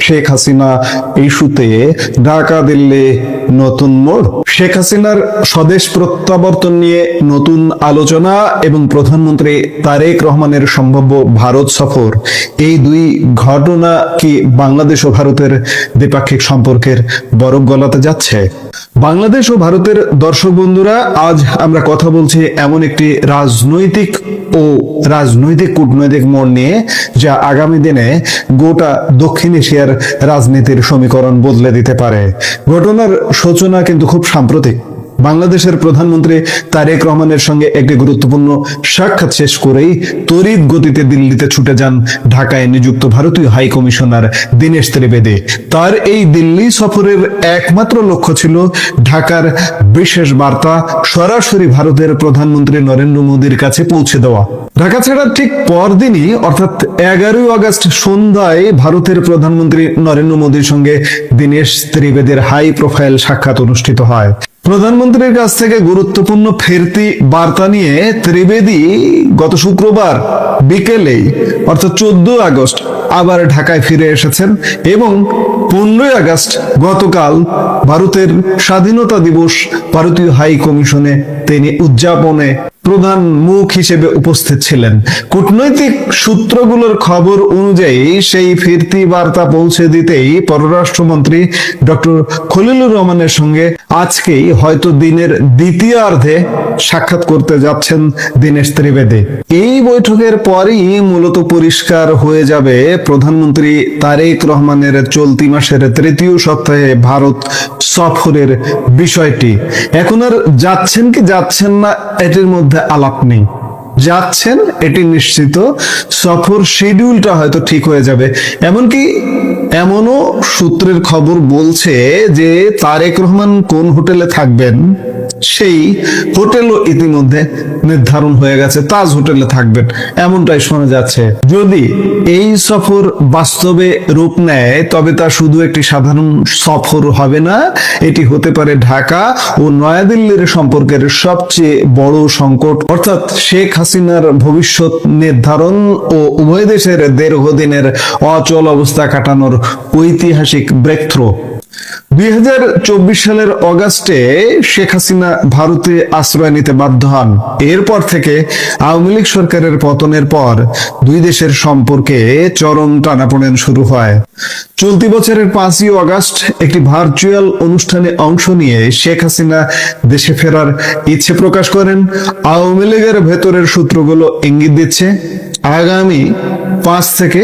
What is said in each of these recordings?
শেখ হাসিনা ইস্যুতে ঢাকা দিল্লি নতুন মোড়। শেখ হাসিনার স্বদেশ প্রত্যাবর্তন নিয়ে নতুন আলোচনা এবং প্রধানমন্ত্রী তারেক রহমানের সম্ভাব্য ভারত সফর, এই দুই ঘটনা কি বাংলাদেশ ও ভারতের দ্বিপাক্ষিক সম্পর্কের বরফ গলাতে যাচ্ছে? বাংলাদেশ ও ভারতের দর্শক বন্ধুরা, আজ আমরা কথা বলছি এমন একটি রাজনৈতিক কূটনৈতিক মোড় নিয়ে, যা আগামী দিনে গোটা দক্ষিণ এশিয়ার রাজনীতির সমীকরণ বদলে দিতে পারে। ঘটনার সূচনা কিন্তু খুব সাম্প্রতিক। বাংলাদেশের প্রধানমন্ত্রী তারেক রহমানের সঙ্গে একটি গুরুত্বপূর্ণ সাক্ষাৎ শেষ করেই তড়িৎ গতিতে দিল্লিতে ছুটে যান ঢাকায় নিযুক্ত ভারতীয় হাই কমিশনার দীনেশ ত্রিবেদী। তার এই দিল্লি সফরের একমাত্র লক্ষ্য ছিল ঢাকার বিশেষ বার্তা সরাসরি ভারতের প্রধানমন্ত্রী নরেন্দ্র মোদীর কাছে পৌঁছে দেওয়া। ঢাকা ছাড়ার ঠিক পরদিনই অর্থাৎ 11 আগস্ট সন্ধ্যায় ভারতের প্রধানমন্ত্রী নরেন্দ্র মোদীর সঙ্গে দীনেশ ত্রিবেদীর হাই প্রোফাইল সাক্ষাৎ অনুষ্ঠিত হয়। প্রধানমন্ত্রীর কাছ থেকে গুরুত্বপূর্ণ ফিরতি বার্তা নিয়ে ত্রিবেদী গত শুক্রবার বিকেলেই অর্থাৎ 14 আগস্ট আবার ঢাকায় ফিরে এসেছেন এবং 15 আগস্ট গতকাল ভারতের স্বাধীনতা দিবস ভারতীয় হাই কমিশনে তিনি উদযাপনে প্রধান মুখ হিসেবে উপস্থিত ছিলেন। কূটনৈতিক সূত্রগুলোর খবর অনুযায়ী সেই ফিরতি বার্তা পৌঁছে দিতেই পররাষ্ট্রমন্ত্রী ডক্টর খলিলুর রহমানের সঙ্গে আজকেই হয়তো দিনের দ্বিতীয়ার্ধে সাক্ষাৎ করতে যাচ্ছেন দীনেশ ত্রিবেদী। এই বৈঠকের পরই মূলত পরিষ্কার হয়ে যাবে প্রধানমন্ত্রী তারেক রহমানের চলতি মাসের 3য় সপ্তাহে ভারত সফরের বিষয়টি। এখন আর যাচ্ছেন কি যাচ্ছেন না এটির মধ্যে আলাপ নেই। যাচ্ছেন এটি নিশ্চিত, সফর শিডিউলটা হয়তো ঠিক হয়ে যাবে। এমনও সূত্রের খবর বলছে যে তারেক রহমান কোন হোটেলে থাকবেন সেই হোটেলও ইতিমধ্যে নির্ধারণ হয়ে গেছে, তাজ হোটেলে থাকবেন এমনটাই শোনা যাচ্ছে। যদি এই সফর বাস্তবে রূপ নেয় তবে তা শুধু একটি সাধারণ সফর হবে না, এটি হতে পারে ঢাকা ও নয়াদিল্লির সম্পর্কের সবচেয়ে বড় সংকট, অর্থাৎ শেখ হাসিনার ভবিষ্যৎ নির্ধারণ ও উভয় দেশের দীর্ঘদিনের অচল অবস্থা কাটানোর ঐতিহাসিক ব্রেকথ্রু। 2024 সালের অগাস্টে শেখ হাসিনা ভারতে আশ্রয় নিতে বাধ্য হন। এরপর থেকে আওয়ামী লীগ সরকারের পতনের পর দুই দেশের সম্পর্কে চরম টানাপোড়েন শুরু হয়। চলতি বছরের 5ই আগস্ট একটি ভার্চুয়াল অনুষ্ঠানে অংশ নিয়ে শেখ হাসিনা দেশে ফেরার ইচ্ছে প্রকাশ করেন। আওয়ামী লীগের ভেতরের সূত্রগুলো ইঙ্গিত দিচ্ছে আগামী 5 থেকে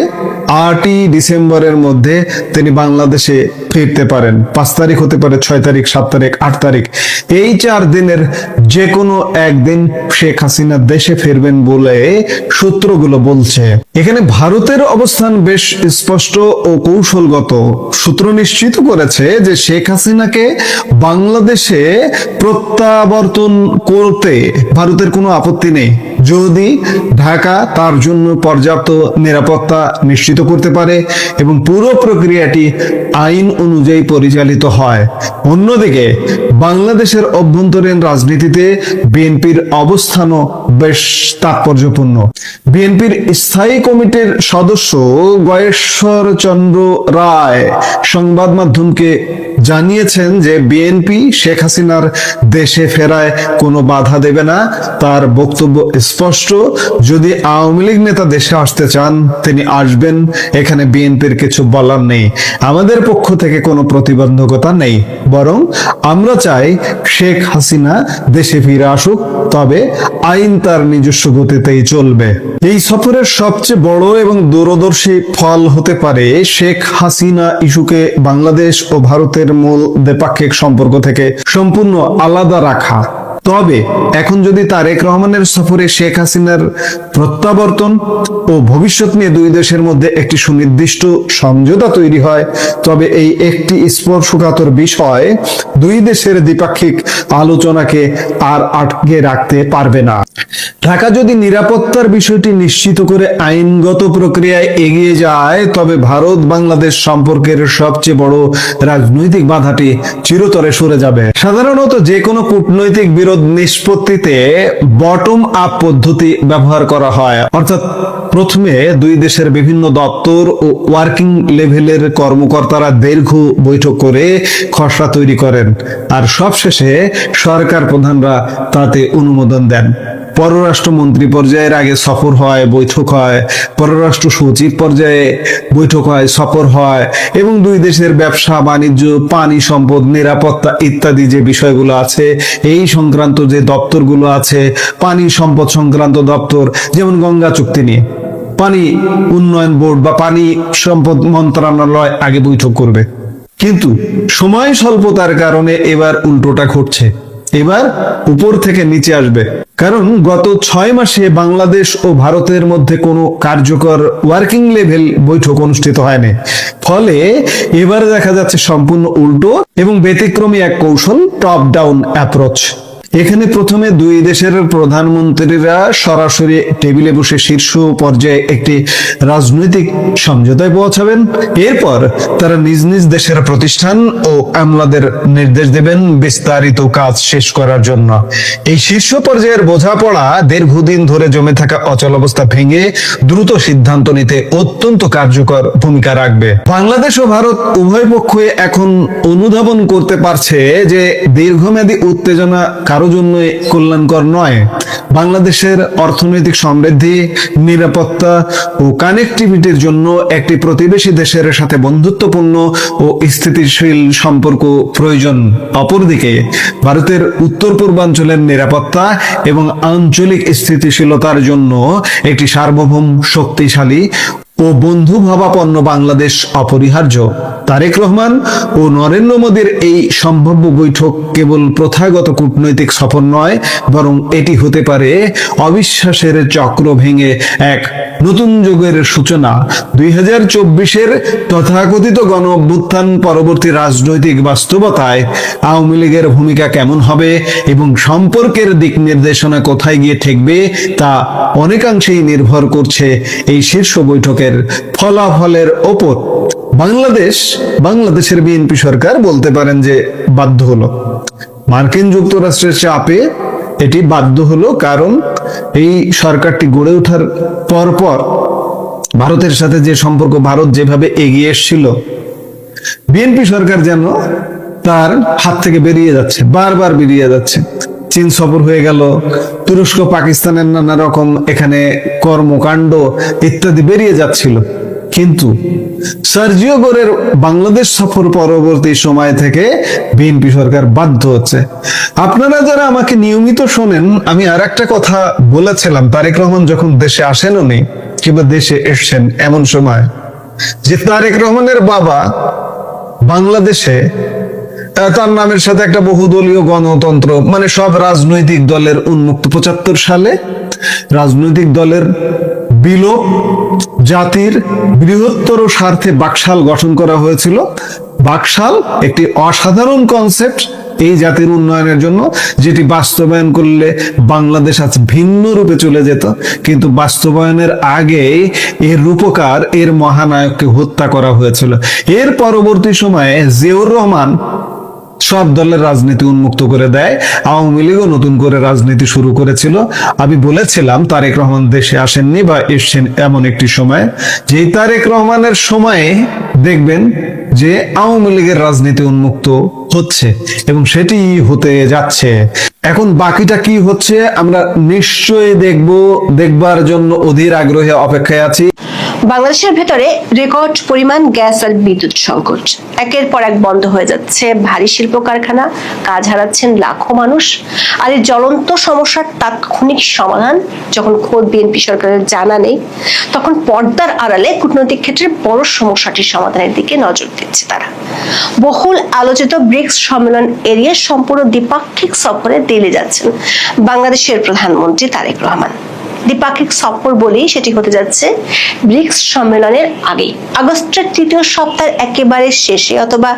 8ই ডিসেম্বরের মধ্যে তিনি বাংলাদেশে ফিরতে পারেন। 5 তারিখ হতে পারে, 6 তারিখ, 7 তারিখ, 8 তারিখ, এই 4 দিনের যে কোনো একদিন শেখ হাসিনা দেশে ফিরবেন বলে সূত্রগুলো বলছে। এখানে ভারতের অবস্থান বেশ স্পষ্ট ও কৌশলগত। সূত্র নিশ্চিত করেছে যে শেখ হাসিনাকে বাংলাদেশে প্রত্যাবর্তন করতে ভারতের কোনো আপত্তি নেই, যদি ঢাকা তার জন্য পর্যাপ্ত নিরাপত্তা নিশ্চিত করতে পারে এবং পুরো প্রক্রিয়াটি আইন অনুযায়ী পরিচালিত হয়। অন্যদিকে বাংলাদেশের অভ্যন্তরীণ রাজনীতিতে বিএনপির অবস্থানও বেশ তাৎপর্যপূর্ণ। বিএনপির স্থায়ী কমিটির সদস্য গয়েশ্বর চন্দ্র রায় সংবাদ মাধ্যমকে জানিয়েছেন যে বিএনপি শেখ হাসিনার দেশে ফেরায় কোনো বাধা দেবে না। তার বক্তব্য স্পষ্ট, যদি আওয়ামী লীগ নেতা দেশে আসতে চান তিনি আসবেন, এখানে বিএনপির কিছু বলার নেই। আমাদের পক্ষ থেকে কোনো প্রতিবন্ধকতা নেই, বরং আমরা চাই শেখ হাসিনা দেশে ফিরে আসুক, তবে আইন তার নিজস্ব গতিতেই চলবে। এই সফরের সবচেয়ে বড় এবং দূরদর্শী ফল হতে পারে শেখ হাসিনা ইস্যুকে বাংলাদেশ ও ভারতের মূল দ্বিপাক্ষিক সম্পর্ক থেকে সম্পূর্ণ আলাদা রাখা। তবে এখন যদি তারেক রহমানের সফরে শেখ হাসিনার প্রত্যাবর্তন ও ভবিষ্যৎ নিয়ে দুই দেশের মধ্যে একটি সুনির্দিষ্ট সমঝোতা তৈরি হয়, তবে এই একটি স্পর্শকাতর বিষয় দুই দেশের দ্বিপাক্ষিক আলোচনাকে আর আটকে রাখতে পারবে না। ঢাকা যদি নিরাপত্তার বিষয়টি নিশ্চিত করে আইনগত প্রক্রিয়ায় এগিয়ে যায়, তবে ভারত বাংলাদেশ সম্পর্কের সবচেয়ে বড় রাজনৈতিক বাধাটি চিরতরে সরে যাবে। সাধারণত যে কোনো কূটনৈতিক বিরোধ নিষ্পত্তিতে বটম আপ পদ্ধতি ব্যবহার করা হয়, অর্থাৎ প্রথমে দুই দেশের বিভিন্ন দপ্তর ও ওয়ার্কিং লেভেলের কর্মকর্তারা দীর্ঘ বৈঠক করে খসড়া তৈরি করেন, আর সবশেষে সরকার প্রধানরা তাতে অনুমোদন দেন। পররাষ্ট্রমন্ত্রী পর্যায়ের আগে সফর হয়, বৈঠক হয়, পররাষ্ট্র সচিব পর্যায়ে বৈঠক হয়, সফর হয়, এবং দুই দেশের ব্যবসা বাণিজ্য, পানি সম্পদ, নিরাপত্তা ইত্যাদি যে বিষয়গুলো আছে, এই সংক্রান্ত যে দপ্তরগুলো আছে, পানি সম্পদ সংক্রান্ত দপ্তর, যেমন গঙ্গা চুক্তি নিয়ে পানি উন্নয়ন বোর্ড বা পানি সম্পদ মন্ত্রণালয় আগে বৈঠক করবে। কিন্তু সময় স্বল্পতার কারণে এবার উল্টোটা ঘটছে। এবার উপর থেকে নিচে আসবে, কারণ গত 6 মাসে বাংলাদেশ ও ভারতের মধ্যে কোনো কার্যকর ওয়ার্কিং লেভেল বৈঠক অনুষ্ঠিত হয়নি। ফলে এবার দেখা যাচ্ছে সম্পূর্ণ উল্টো এবং ব্যতিক্রমী এক কৌশল, টপ ডাউন অ্যাপ্রোচ। এখানে প্রথমে দুই দেশের প্রধানমন্ত্রীরা সরাসরি টেবিলে বসে শীর্ষ পর্যায়ে একটি রাজনৈতিক সমঝোতায় পৌঁছাবেন। এরপর তারা নিজ নিজ দেশের প্রতিষ্ঠান ও আমলাদের নির্দেশ দেবেন বিস্তারিত কাজ শেষ করার জন্য। এই শীর্ষ পর্যায়ের বোঝাপড়া দীর্ঘদিন ধরে জমে থাকা অচলাবস্থা ভেঙে দ্রুত সিদ্ধান্ত নিতে অত্যন্ত কার্যকর ভূমিকা রাখবে। বাংলাদেশ ও ভারত উভয় পক্ষই এখন অনুধাবন করতে পারছে যে দীর্ঘমেয়াদী উত্তেজনা কারো জন্য কল্যাণকর নয়। বাংলাদেশের অর্থনৈতিক সমৃদ্ধি, নিরাপত্তা ও কানেক্টিভিটির জন্য একটি প্রতিবেশী দেশের সাথে বন্ধুত্বপূর্ণ ও স্থিতিশীল সম্পর্ক প্রয়োজন। অপরদিকে ভারতের উত্তর পূর্বাঞ্চলের নিরাপত্তা এবং আঞ্চলিক স্থিতিশীলতার জন্য একটি সার্বভৌম, শক্তিশালী ও বন্ধুভাবাপন্ন বাংলাদেশ অপরিহার্য। তারেক রহমান ও নরেন্দ্র মোদীর এই সম্ভাব্য বৈঠক কেবল প্রথাগত কূটনৈতিক সফর নয়, বরং এটি হতে পারে অবিশ্বাসের চক্র ভেঙে এক নতুন যুগের সূচনা। 2024-এর তথাকথিত গণ অভ্যুত্থান পরবর্তী রাজনৈতিক বাস্তবতায় আওয়ামী লীগের ভূমিকা কেমন হবে এবং সম্পর্কের দিক নির্দেশনা কোথায় গিয়ে ঠেকবে, তা অনেকাংশেই নির্ভর করছে এই শীর্ষ বৈঠকের ফলাফলের ওপর। বাংলাদেশের বিএনপি সরকার বলতে পারেন যে বাধ্য হলো, মার্কিন যুক্তরাষ্ট্রের চাপে এটি বাধ্য হলো, কারণ এই সরকারটি গড়ে ওঠার পরপর ভারতের সাথে যে সম্পর্ক ভারত যেভাবে এগিয়ে এসেছিল, বিএনপি সরকার যেন তার হাত থেকে বেরিয়ে যাচ্ছে, বারবার বেরিয়ে যাচ্ছে। চীন সফর হয়ে গেল, তুরস্ক পাকিস্তানের নানা রকম এখানে কর্মকাণ্ড ইত্যাদি বেরিয়ে যাচ্ছিল। কিন্তু সার্জিও গোরের বাংলাদেশ সফর পরবর্তী সময় থেকে বিএনপি সরকার বাধ্য হচ্ছে। আপনারা যারা আমাকে নিয়মিত শোনেন, আমি আর একটা কথা বলেছিলাম, তারেক রহমান যখন দেশে আসেন উনি কিংবা দেশে এসছেন এমন সময়, যে তারেক রহমানের বাবা বাংলাদেশে তার নামের সাথে একটা বহুদলীয় গণতন্ত্র, মানে সব রাজনৈতিক দলের উন্মুক্ত, 75 সালে রাজনৈতিক দলের বিলোপ, জাতির বৃহত্তর স্বার্থে বাকশাল গঠন করা হয়েছিল। বাকশাল একটি অসাধারণ কনসেপ্ট এই জাতির উন্নয়নের জন্য, যেটি বাস্তবায়ন করলে বাংলাদেশ আজ ভিন্ন রূপে চলে যেত। কিন্তু বাস্তবায়নের আগে এর রূপকার, এর মহানায়ককে হত্যা করা হয়েছিল। এর পরবর্তী সময়ে জিয়াউর রহমান সব দলের রাজনীতি উন্মুক্ত করে দেয়, আওয়ামী লীগও নতুন করে রাজনীতি শুরু করেছিল। আমি বলেছিলাম তারেক রহমান দেশে আসেননি বা এসছেন এমন একটি সময়, যে তারেক রহমানের সময়ে দেখবেন যে আওয়ামী লীগের রাজনীতি উন্মুক্ত হচ্ছে এবং সেটি হতে যাচ্ছে। এখন বাকিটা কি হচ্ছে আমরা নিশ্চয়ই দেখবার জন্য অধীর আগ্রহে অপেক্ষায় আছি। বাংলাদেশের ভেতরে রেকর্ড পরিমাণ গ্যাস আর বিদ্যুৎ সংকট, একের পর এক বন্ধ হয়ে যাচ্ছে ভারী শিল্প কারখানা, কাজ হারাচ্ছেন লাখো মানুষ। আর এই জ্বলন্ত সমস্যার তাৎক্ষণিক সমাধান যখন খোদ বিএনপি সরকারের জানা নেই, তখন পর্দার আড়ালে কূটনৈতিক ক্ষেত্রে বড় সমস্যাটির সমাধানের দিকে নজর দিচ্ছে তারা। বহুল আলোচিত ব্রিক্স সম্মেলন এড়িয়ে সম্পূর্ণ দ্বিপাক্ষিক সফরে দিল্লি যাচ্ছেন বাংলাদেশের প্রধানমন্ত্রী তারেক রহমান। দ্বিপাক্ষিক সফর বলেই সেটি হতে যাচ্ছে ব্রিক্স সম্মেলনের আগে। আগস্টের তৃতীয় সপ্তাহের একেবারে শেষে অথবা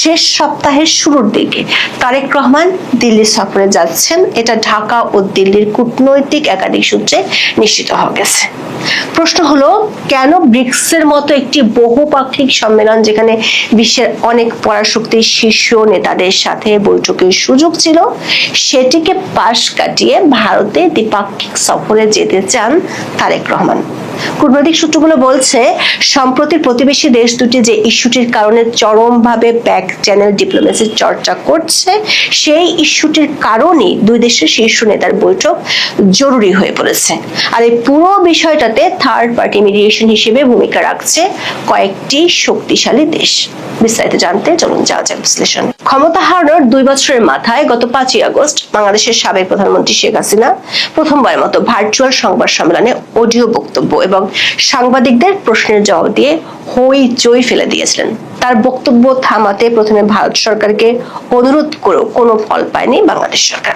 শেষ সপ্তাহের শুরুর দিকে তারেক রহমান দিল্লি সফরে যাচ্ছেন, এটা ঢাকা ও দিল্লির কূটনৈতিক একাধিক সূত্রে নিশ্চিত হওয়া গেছে। প্রশ্ন হলো, কেন ব্রিক্সের মতো একটি বহুপাক্ষিক সম্মেলন, যেখানে বিশ্বের অনেক পরাশক্তির শীর্ষ নেতাদের সাথে বৈঠকের সুযোগ ছিল, সেটিকে পাশ কাটিয়ে ভারতে দ্বিপাক্ষিক সফরে যেতে চান তারেক রহমান? কূটনৈতিক সূত্রগুলো বলছে, সম্প্রতি প্রতিবেশী দেশ দুটি যে ইস্যুটির কারণে চরমভাবে ব্যাক চ্যানেল ডিপ্লোমেসির চর্চা করছে, সেই ইস্যুটির কারণেই দুই দেশের শীর্ষ নেতার বৈঠক জরুরি হয়ে পড়েছে। আর এই পুরো বিষয়টাতে থার্ড পার্টি মিডিয়েশন হিসেবে ভূমিকা রাখছে কয়েকটি শক্তিশালী দেশ। বিস্তারিত জানতে চলুন যাওয়া যাক বিশ্লেষণ। ক্ষমতা হারানোর 2 বছরের মাথায় গত 5ই আগস্ট বাংলাদেশের সাবেক প্রধানমন্ত্রী শেখ হাসিনা প্রথমবারের মতো ভার্চুয়াল সংবাদ সম্মেলনে অডিও বক্তব্য এবং সাংবাদিকদের প্রশ্নের জবাব দিয়ে হইচই ফেলে দিয়েছিলেন। তার বক্তব্য থামাতে প্রথমে ভারত সরকারকে অনুরোধ করেও কোনো ফল পায়নি বাংলাদেশ সরকার।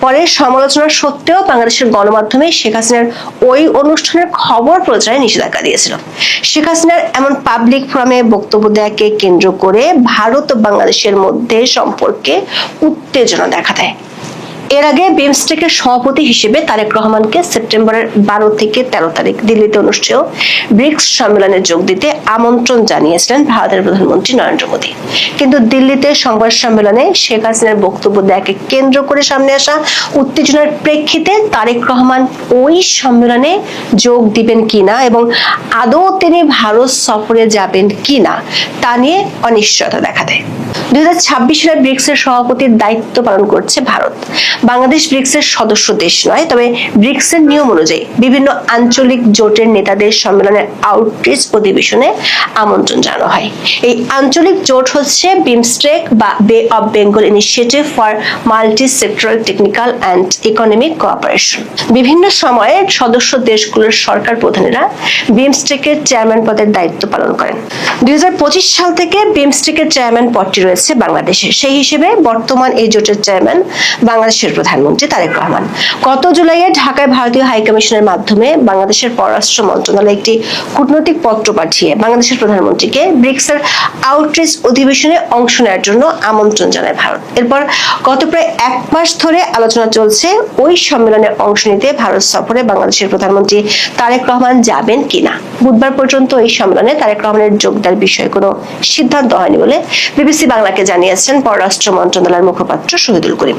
পরে সমালোচনা সত্ত্বেও বাংলাদেশের গণমাধ্যমে শেখ হাসিনার ওই অনুষ্ঠানের খবর প্রচারে নিষেধাজ্ঞা দিয়েছিল। শেখ হাসিনার এমন পাবলিক ফোরামে বক্তব্য দেওয়াকে কেন্দ্র করে ভারত ও বাংলাদেশের মধ্যে সম্পর্কে উত্তেজনা দেখা দেয়। এর আগে বিমস্টেকের সভাপতি হিসেবে তারেক রহমানকে সেপ্টেম্বরের 12 থেকে 13 তারিখ দিল্লিতে অনুষ্ঠেয় ব্রিক্স সম্মেলনে যোগ দিতে আমন্ত্রণ জানিয়েছিলেন ভারতের প্রধানমন্ত্রী নরেন্দ্র মোদী। কিন্তু দিল্লিতে সংবাদ সম্মেলনে শেখ হাসিনার বক্তব্য দেওয়াকে কেন্দ্র করে সামনে আসা উত্তেজনার প্রেক্ষিতে তারেক রহমান ওই সম্মেলনে যোগ দিবেন কিনা এবং আদৌ তিনি ভারত সফরে যাবেন কিনা তা নিয়ে অনিশ্চয়তা দেখা দেয়। 2026 সালে ব্রিক্সের সভাপতির দায়িত্ব পালন করছে ভারত। বাংলাদেশ ব্রিক্সের সদস্য দেশ নয়, তবে ব্রিক্সের নিয়ম অনুযায়ী বিভিন্ন আঞ্চলিক জোটের নেতাদের সম্মেলনের আউটরিচ অধিবেশনে আমন্ত্রণ জানানো হয়। এই আঞ্চলিক জোট হচ্ছে বিমস্টেক বা বে of Bengal initiative for multi sectoral technical and economic cooperation. বিভিন্ন সময়ে সদস্য দেশগুলোর সরকার প্রধানেরা বিমস্টেকের চেয়ারম্যান পদের দায়িত্ব পালন করেন। 2025 সাল থেকে বিমস্টেকের চেয়ারম্যান পদটি রয়েছে বাংলাদেশে। সেই হিসেবে বর্তমান এই জোটের চেয়ারম্যান বাংলাদেশের প্রধানমন্ত্রী তারেক রহমান। গত জুলাইয়ে ঢাকায় ভারতীয় হাইকমিশনের মাধ্যমে বাংলাদেশের পররাষ্ট্র মন্ত্রণালয় একটি কূটনৈতিক পত্র পাঠিয়ে বাংলাদেশের প্রধানমন্ত্রীকে ব্রিক্সের আউটরিচ অধিবেশনে অংশ নেওয়ার জন্য আমন্ত্রণ জানায় ভারত। এরপর গত প্রায় 1 মাস ধরে আলোচনা চলছে ওই সম্মেলনে অংশ নিতে ভারত সফরে বাংলাদেশের প্রধানমন্ত্রী তারেক রহমান যাবেন কিনা। বুধবার পর্যন্ত এই সম্মেলনে তারেক রহমানের যোগ দেওয়ার বিষয়ে কোনো সিদ্ধান্ত হয়নি বলে বিবিসি বাংলাকে জানিয়েছেন পররাষ্ট্র মন্ত্রণালয়ের মুখপাত্র শহীদুল করিম।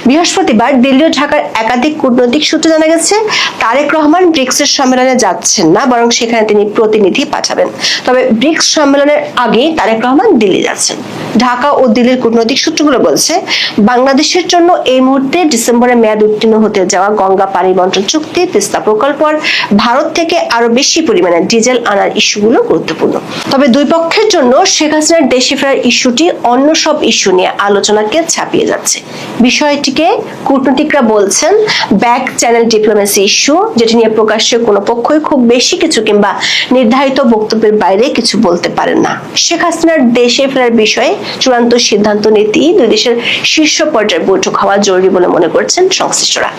বৃহস্পতিবার দিল্লি ও ঢাকার একাধিক কূটনৈতিক সূত্রে জানা গেছে, তারেক রহমান ব্রিক্সের সম্মেলনে যাচ্ছেন না, বরং সেখানে তিনি প্রতিনিধি পাঠাবেন। তবে ব্রিক্স সম্মেলনের আগে তারেক রহমান দিল্লি যাচ্ছেন। ঢাকা ও দিল্লির কূটনৈতিক সূত্রগুলো বলছে, বাংলাদেশের জন্য এই মুহূর্তে ডিসেম্বরে মেয়াদ উত্তীর্ণ হতে যাওয়া গঙ্গা পানি বন্টন চুক্তি, তিস্তা প্রকল্প আর ভারত থেকে আরো বেশি পরিমাণে ডিজেল আনার ইস্যুগুলো গুরুত্বপূর্ণ। তবে দুই পক্ষের জন্য শেখ হাসিনার দেশে ফেরার ইস্যুটি অন্য সব ইস্যু নিয়ে আলোচনাকে ছাপিয়ে যাচ্ছে। বিষয়টিকে কূটনীতিকরা বলছেন ব্যাক চ্যানেল ডিপ্লোমেসি ইস্যু, যেটি নিয়ে প্রকাশ্যে কোনো পক্ষই খুব বেশি কিছু কিংবা নির্ধারিত বক্তব্যের বাইরে কিছু বলতে পারেন না। শেখ হাসিনার দেশে ফেরার বিষয়ে চূড়ান্ত সিদ্ধান্ত নিতেই দুই দেশের শীর্ষ পর্যায়ে বৈঠক হওয়া জরুরি বলে মনে করছেন সংশ্লিষ্টরা।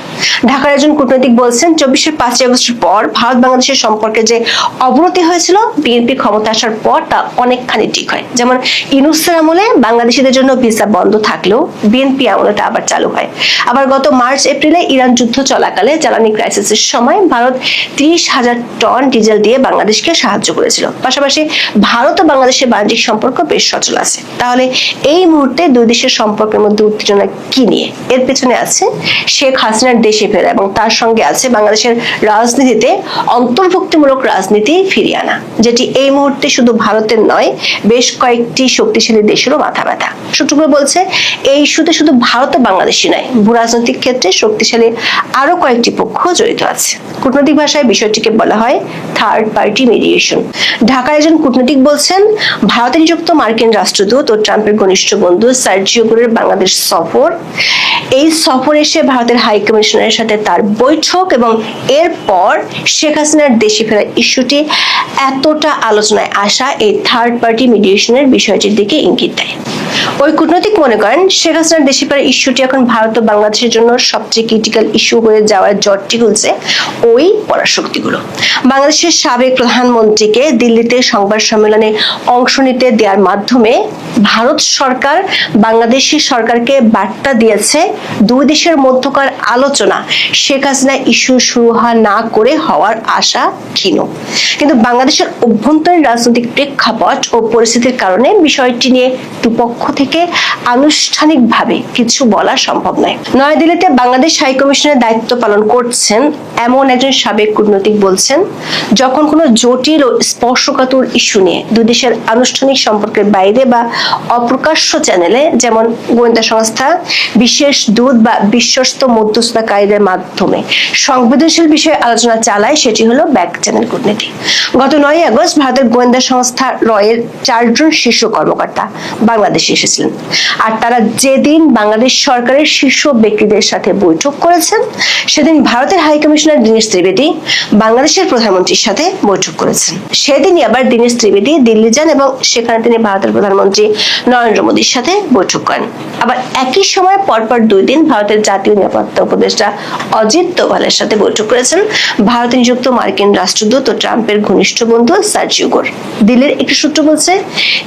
ঢাকার একজন কূটনীতিক বলছেন, 24-এর 5ই আগস্টের পর ভারত বাংলাদেশের সম্পর্কে যে অবনতি হয়েছিল, বিএনপি ক্ষমতা আসার পর তা অনেকখানি ঠিক হয়। যেমন ইউনূসের আমলে বাংলাদেশিদের জন্য ভিসা বন্ধ থাকলেও বিএনপি আমলে তা আবার চালু হয়। আবার গত মার্চ-এপ্রিলে ইরান যুদ্ধ চলাকালে জ্বালানি ক্রাইসিসের সময় ভারত 30,000 টন ডিজেল দিয়ে বাংলাদেশকে সাহায্য করেছিল। পাশাপাশি ভারত ও বাংলাদেশের বাণিজ্যিক সম্পর্ক বেশ সচল আছে। তাহলে এই মুহূর্তে দুই দেশের সম্পর্কের মধ্যে উত্তেজনা কি নিয়ে? এর পেছনে আছে শেখ হাসিনার দেশে ফেরা এবং তার সঙ্গে আছে বাংলাদেশের রাজনীতিতে অন্তর্ভুক্তিমূলক রাজনীতি ফিরিয়ে আনা, যেটি এই মুহূর্তে শুধু ভারতের নয়, বেশ কয়েকটি শক্তিশালী দেশেরও মাথা ব্যথা। সূত্রগুলো বলছে, এই ইস্যুতে শুধু ভারত ও বাংলাদেশই নয়, ভূরাজনৈতিক ক্ষেত্রে শক্তিশালী আরো কয়েকটি পক্ষ জড়িত আছে। কূটনৈতিক ভাষায় বিষয়টিকে বলা হয় থার্ড পার্টি মিডিয়েশন। ঢাকার একজন কূটনীতিক বলছেন, ভারতে নিযুক্ত মার্কিন রাষ্ট্রদূত ও ট্রাম্পের ঘনিষ্ঠ বন্ধু সার্জিও গোরের বাংলাদেশ সফর, এই সফর এসে ভারতের হাই কমিশনারের সাথে তার বৈঠক এবং এরপর শেখ হাসিনার দেশে ফেরা ইস্যুটি এতটা আলোচনায় আসা এই থার্ড পার্টি মিডিয়েশনের বিষয়টির দিকে ইঙ্গিত দেয়। ওই কূটনৈতিক মনে করেন শেখ হাসিনার দেশে ফেরা ইস্যুটি এখন ভারত ও বাংলাদেশের জন্য সবচেয়ে ক্রিটিক্যাল ইস্যু হয়ে যাওয়ার জটটি খুলছে ওই পরাশক্তিগুলো। বাংলাদেশের সাবেক প্রধানমন্ত্রীকে দিল্লিতে সংবাদ সম্মেলনে অংশ নিতে দেওয়ার মাধ্যমে ভারত সরকার বাংলাদেশি সরকারকে বার্তা দিয়েছে দুই দেশের মধ্যকার আলোচনা শেখ হাসিনা ইস্যু শুরু না করে হওয়ার আশা ক্ষীণ। কিন্তু বাংলাদেশের অভ্যন্তরীণ রাজনৈতিক প্রেক্ষাপট ও পরিস্থিতির কারণে বিষয়টি নিয়ে দুপক্ষ থেকে আনুষ্ঠানিকভাবে কিছু বলা সম্ভব নয়। নয়াদিল্লিতে বাংলাদেশ হাই কমিশনের দায়িত্ব পালন করছেন এমন একজন সাবেক কূটনৈতিক বলছেন, যখন কোনো জটিল ও স্পর্শকাতর ইস্যু নিয়ে দুই দেশের আনুষ্ঠানিক সম্পর্কের বাইরে বা অপ্রকাশ্য চ্যানেলে, যেমন গোয়েন্দা সংস্থা, বিশেষ দূত বা বিশ্বস্ত মধ্যস্থতাকারীদের মাধ্যমে সংবেদনশীল বিষয়ে আলোচনা চালায়, সেটি হলো ব্যাক চ্যানেল কূটনীতি। গত 9 আগস্ট ভারতের গোয়েন্দা সংস্থা রয়ের 4 জন শীর্ষ কর্মকর্তা বাংলাদেশে এসেছিলেন, আর তারা যেদিন বাংলাদেশ সরকারের শীর্ষ ব্যক্তিদের সাথে বৈঠক করেছেন সেদিন ভারতের হাই কমিশনার দীনেশ ত্রিবেদী বাংলাদেশের প্রধানমন্ত্রীর সাথে বৈঠক করেছেন। সেদিনই আবার দীনেশ ত্রিবেদী দিল্লি যান এবং সেখানে তিনি ভারতের প্রধানমন্ত্রী নরেন্দ্র মোদীর সাথে বৈঠক করেন। আবার একই সময় পরপর 2 দিন ভারতের জাতীয় নিরাপত্তা উপদেষ্টা অজিত দোভালের সাথে বৈঠক করেছেন ভারতে নিযুক্ত মার্কিন রাষ্ট্রদূত ও ট্রাম্পের ঘনিষ্ঠ বন্ধু সার্জিও গোর। দিল্লির একটি সূত্র বলছে,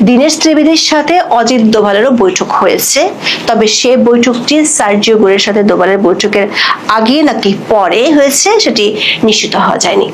দীনেশ ত্রিবেদীর সাথে অজিত দোভালেরও বৈঠক হয়েছে, তবে সে বৈঠকটি সার্জিও গোরের সাথে দোভালের বৈঠকের আগে নাকি পরে হয়েছে সেটি নিশ্চিত হওয়া যায়নি।